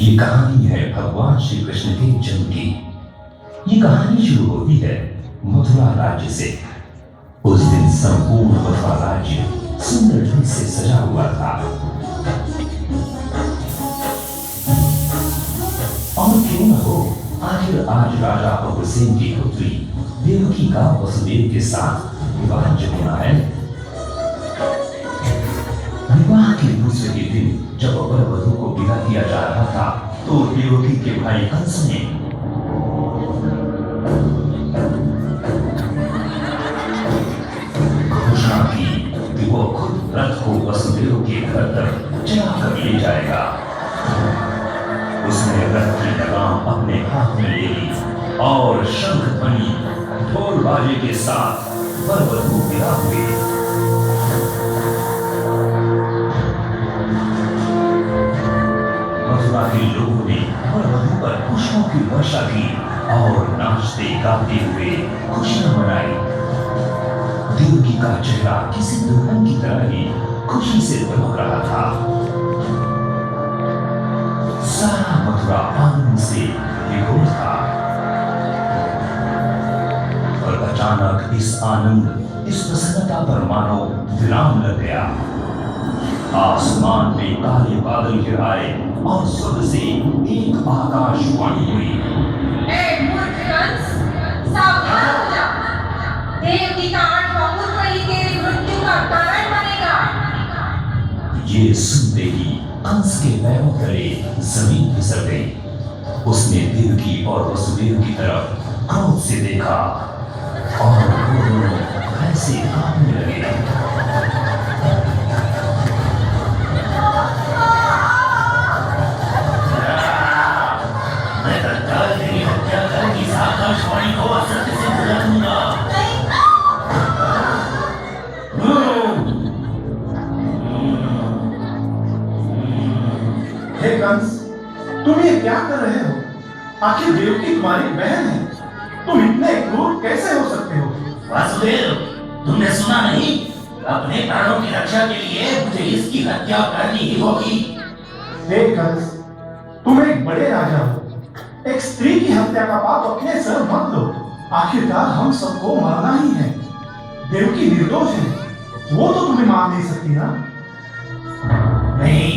ये कहानी है भगवान श्री कृष्ण के जन्म की। ये कहानी शुरू होती है मथुरा राज्य से। उस दिन संपूर्ण मथुरा राज्य सुंदर ढंग से सजा हुआ था। और क्यों न हो, आखिर आज राजा अग्रसेन की पुत्री देवकी का वसुदेव के साथ विवाह जो होना है। विवाह के दूसरे के दिन जब वर वधू को विदा किया जा रहा था, तो देवकी के भाई कंस ने घोषणा की कि वो खुद रथ को वसुदेव के घर तक चलाकर ले जाएगा। उसने रथ की लगाम अपने हाथ में ले ली और शंख ध्वनि ढोल बाजे के साथ वर वधू विदा हुए। मथुरा के लोगों ने वर वधू पर पुष्पों की वर्षा की और नाचते गाते हुए खुशियां मनाई। देवकी का चेहरा किसी दुल्हन की तरह ही खुशी से दमक रहा था। सारा मथुरा आनंद से विभोर था। और अचानक इस आनंद, इस प्रसन्नता पर मानो विराम लग गया। आसमान में काले बादल गिर आए और स्वर्ग से एक आकाशवाणी हुई। मूर्ख कंस, सावधान हो जा। देवकी का 8वां पुत्र ही तेरी मृत्यु का कारण बनेगा। ये सुनते ही कंस के पैरों तले जमीन फिसल गई। उसने देवकी और वसुदेव की तरफ क्रोध से देखा और वो दोनों ऐसे कांपने लगे। आकाशवाणी को असत्य से बुला दूंगा। हे कंस, तुम ये क्या कर रहे हो? आखिर देवकी तुम्हारी बहन है। तुम इतने क्रूर कैसे हो सकते हो? वासुदेव, तुमने सुना नहीं? अपने प्राणों की रक्षा के लिए मुझे इसकी हत्या करनी ही होगी। हे कंस, तुम एक बड़े राजा हो। एक स्त्री की हत्या का पाप अपने सर मत लो। आखिरकार हम सबको मरना ही है। देवकी निर्दोष है, वो तो तुम्हें मार नहीं सकती ना। नहीं,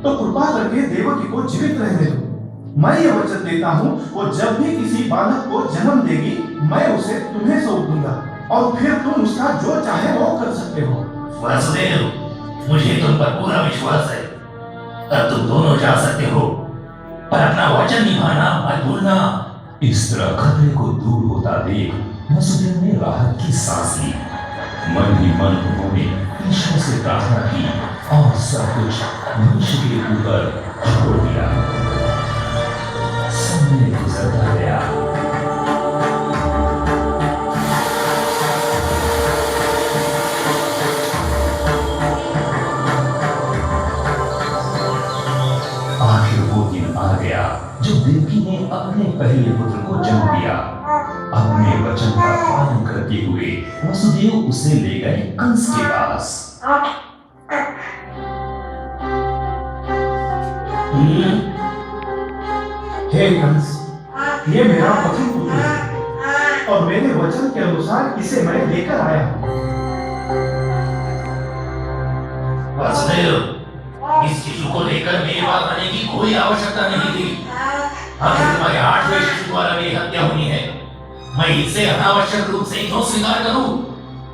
तो कृपा करके देवकी को जीवित रहने दो। मैं ये वचन देता हूँ, वो जब भी किसी बालक को जन्म देगी, मैं उसे तुम्हें सौंप दूंगा और फिर तुम उसका जो चाहे वो कर सकते हो। वासुदेव, मुझे तुम पर पूरा विश्वास है। अब तुम दोनों जा सकते हो, पर अपना वचन निभाना मत भूलना। इस तरह खतरे को दूर होता देख वसुदेव ने राहत की सांस ली। मन ही मन उन्होंने ईश्वर से प्रार्थना की और सब कुछ मनुष्य के ऊपर छोड़ दिया। समय गुजरता गया। आखिर वो दिन आ गया जब देवकी ने अपने पहले पुत्र को जन्म दिया। अपने वचन का पालन करते हुए वसुदेव उसे ले गए कंस के पास। हे कंस, ये मेरा पति पुत्र है और मेरे वचन के अनुसार इसे मैं लेकर आया हूँ। वासुदेव, इस शिशु को लेकर मेरे पास आने की कोई आवश्यकता नहीं थी। आखिर तुम्हारे 8वें शिशु द्वारा मेरी हत्या होनी है। मैं इसे अनावश्यक रूप से क्यों स्वीकार करूं?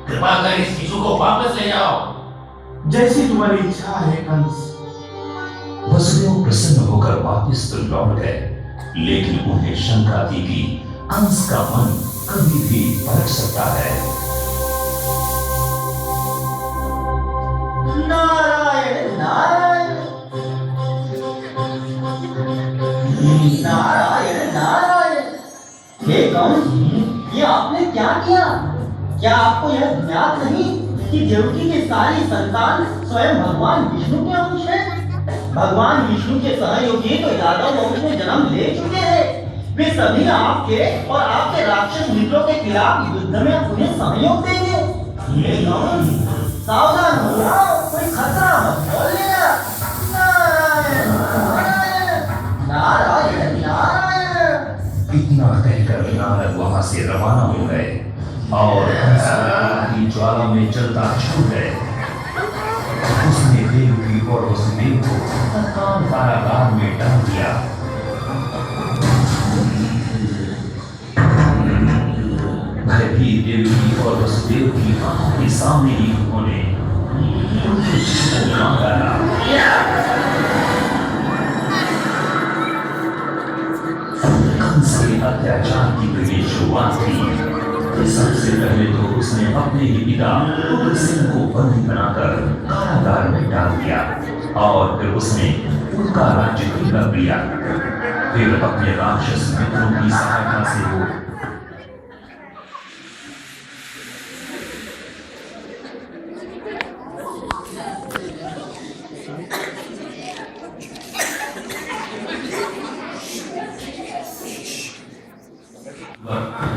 कृपा कर इस शिशु को वापस ले जाओ। जैसी तुम्हारी इच्छा है कंस। वसुदेव प्रसन्न होकर वापस तो लौट गए, लेकिन उन्हें शंका थी कि कंस का मन कभी भी पलट सकता है। नारायण नारायण नारायण नारायण। हे कंस, ये आपने क्या किया? क्या आपको यह ज्ञात नहीं कि देवकी की सारी संतान स्वयं भगवान विष्णु के अंश है? भगवान विष्णु के सहयोगी तो यादव वंश में जन्म ले चुके हैं। वे सभी आपके और आपके राक्षस मित्रों के खिलाफ युद्ध में उन्हें सहयोग देंगे। ये सावधान हो जाओ, कोई खतरा मत बोल लेना। नारायण नारायण से रवाना हो गए और कंस को की ज्वाला में जलता छोड़ गए। उसने देवकी और वसुदेव को तत्काल कारागार में डाल दिया। भयभीत देवकी और वसुदेव की आंखों के सामने ही उन्होंने डाला। कंस के अत्याचार की तो ये शुरुआत थी। सबसे पहले तो उसने अपने ही पिता उग्रसेन को बंदी बनाकर कारागार में डाल दिया और फिर उसने उनका राज्य भी कर लिया। फिर अपने राक्षस मित्रों की सहायता से वो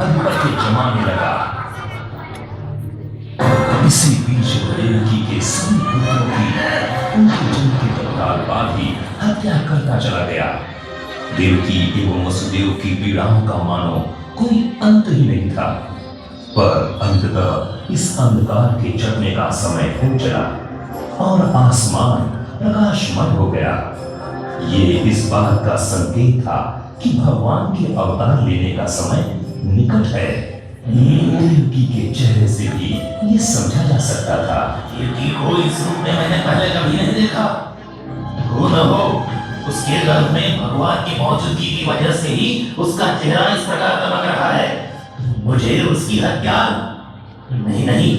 अधिपत्य जमाने लगा। इसी बीच देवकी के सभी पुत्रों की उनके जन्म के तत्काल बाद ही हत्या करता चला गया। देवकी एवं वसुदेव की पीड़ाओं का मानो कोई अंत ही नहीं था। पर अंततः इस अंधकार के चढ़ने का समय हो चला और आसमान प्रकाशमय हो गया। ये इस बात का संकेत था कि भगवान के अवतार लेने का समय निकट है। देवकी के चेहरे से भी ये समझा जा सकता था। देवकी को इस रूप में मैंने पहले कभी नहीं देखा। हो न हो उसके गर्भ में भगवान की मौजूदगी की वजह से ही उसका चेहरा इस प्रकार का लग रहा है। मुझे उसकी हत्या नहीं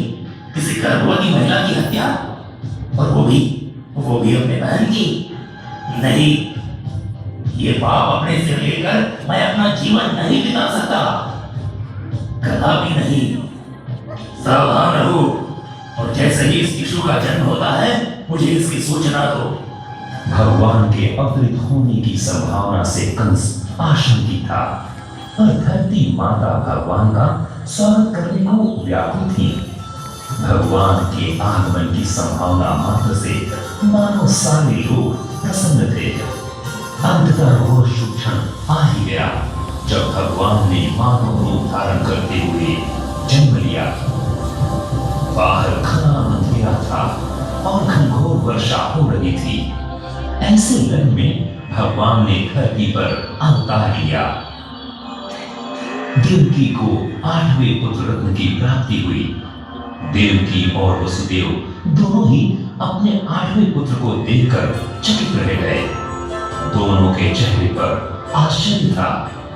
किसी गर्भवती महिला की हत्या, और वो भी अपने बहन की नहीं। ये पाप अपने सिर लेकर मैं अपना जीवन नहीं बिता सकता, कदापि नहीं। सावधान रहो और जैसे ही इस शिशु का जन्म होता है मुझे इसकी सूचना दो। भगवान के अवतरित होने की संभावना से कंस आशंकित था, पर धरती माता भगवान का स्वागत करने को व्याकुल थी। भगवान के आगमन की संभावना मात्र से मानो सारे लोग प्रसन्न थे। अंततः वो शुभ क्षण आ ही गया जब भगवान ने मानव रूप धारण करते हुए जन्म लिया। बाहर घना अंधेरा था और घनघोर वर्षा हो रही थी। ऐसे रण में भगवान ने धरती पर अवतार लिया। देवकी को 8वें पुत्र रत्न की प्राप्ति हुई। देवकी और वसुदेव दोनों ही अपने 8वें पुत्र को देखकर चकित रह गए। दोनों के चेहरे पर आश्चर्य था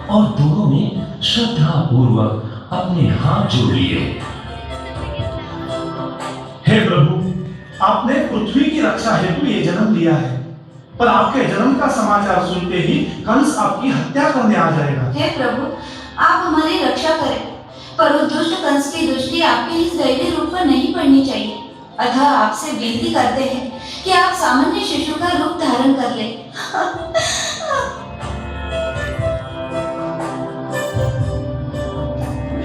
और दोनों ने श्रद्धा पूर्वक अपने हाथ जोड़ लिए। हे प्रभु, आपने पृथ्वी की रक्षा हेतु ये जन्म लिया है, पर आपके जन्म का समाचार सुनते ही कंस आपकी हत्या करने आ जाएगा। हे प्रभु, आप हमारी रक्षा करें, पर उस दुष्ट कंस की दृष्टि आपके इस दैवीय रूप पर नहीं पड़नी चाहिए। अतः आपसे विनती करते हैं कि आप सामान्य शिशु का रूप धारण कर लें।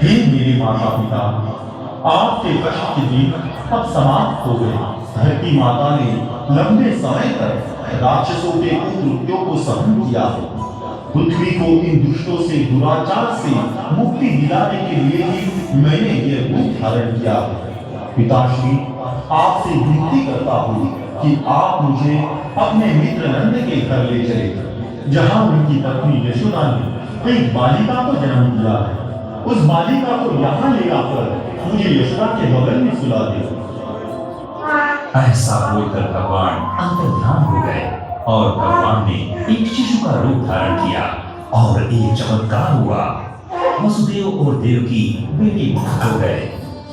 हे मेरे माता पिता, आपके कष्ट के दिन अब समाप्त हो गए। धरती माता ने लंबे समय तक राक्षसों के कुकृत्यों को सहन किया है। पृथ्वी को इन दुष्टों से दुराचार से मुक्ति दिलाने के लिए ही मैंने यह रूप धारण किया है। पिताश्री, आपसे विनती करता हूँ कि आप मुझे अपने मित्र नंद के घर ले चले, जहाँ उनकी पत्नी यशोदा ने एक बालिका को जन्म दिया है। उस बालिका को यहाँ ले आकर मुझे यशोदा के बगल में सुला दे। ऐसा बोलकर भगवान अंतर्ध्यान हो गए और भगवान ने एक शिशु का रूप धारण किया और एक चमत्कार हुआ। वसुदेव और देवकी बेटी मुक्त हो गए।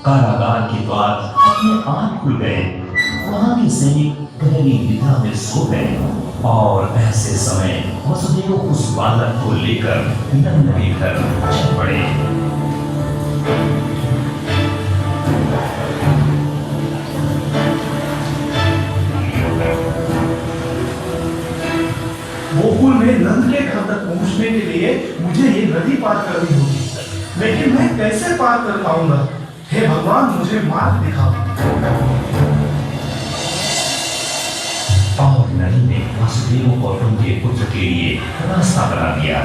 कारागार के द्वार अपने आप खुल गए। वहां के सैनिक गहरी निद्रा में सो गए और ऐसे समय वसुदेव उस बालक को लेकर नंद के घर चल पड़े। गोकुल में नंद के घर तक पहुंचने के लिए मुझे ये नदी पार करनी होगी, लेकिन मैं कैसे पार कर पाऊंगा? हे भगवान, मुझे मार्ग दिखाओ। और नल ने वसुदेव और उनके पुत्र के लिए रास्ता बना दिया।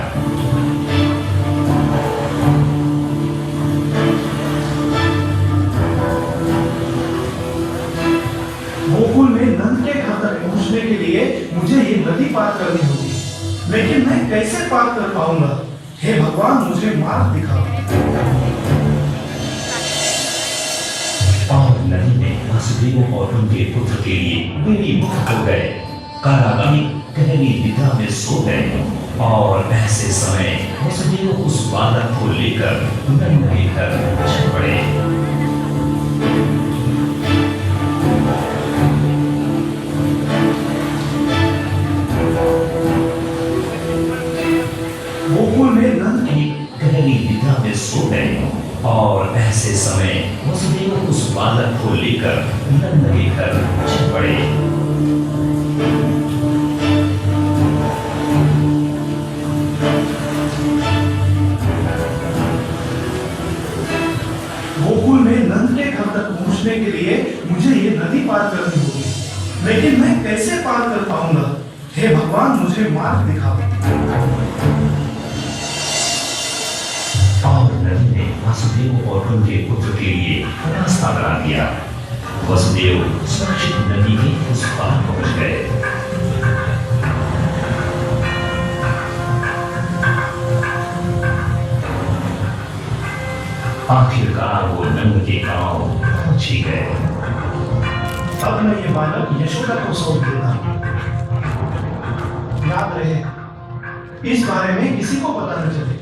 पहुंचने के लिए मुझे ये नदी पार करनी होगी, लेकिन मैं कैसे पार कर पाऊंगा? हे भगवान, मुझे मार्ग दिखाओ। और नदी में वसुदेव और उनके पुत्र के लिए बेड़ी मुक्त हो गए। कारागामी गहरी निद्रा में सो गए और ऐसे समय वसुदेव उस बालक को लेकर नन्हे घर चल पड़े। गोकुल में नंद की गहरी निद्रा में सो गए और ऐसे समय वसुदेव उस बालक को लेकर नन्हे घर चल पड़े। गोकुल में नंद के घर तक पहुंचने के लिए मुझे ये नदी पार करनी होगी, लेकिन मैं कैसे पार कर पाऊंगा? हे भगवान, मुझे मार्ग दिखाओ। और नदी ने वसुदेव और उनके पुत्र के लिए रास्ता बना दिया। वसुदेव सुरक्षित नदी के उस पार पहुंच गए। आखिरकार वो नंद के गांव पहुंच ही गए। अब मैं ये बालक यशोदा को सौंप देता हूं। याद रहे, इस बारे में किसी को पता न चले।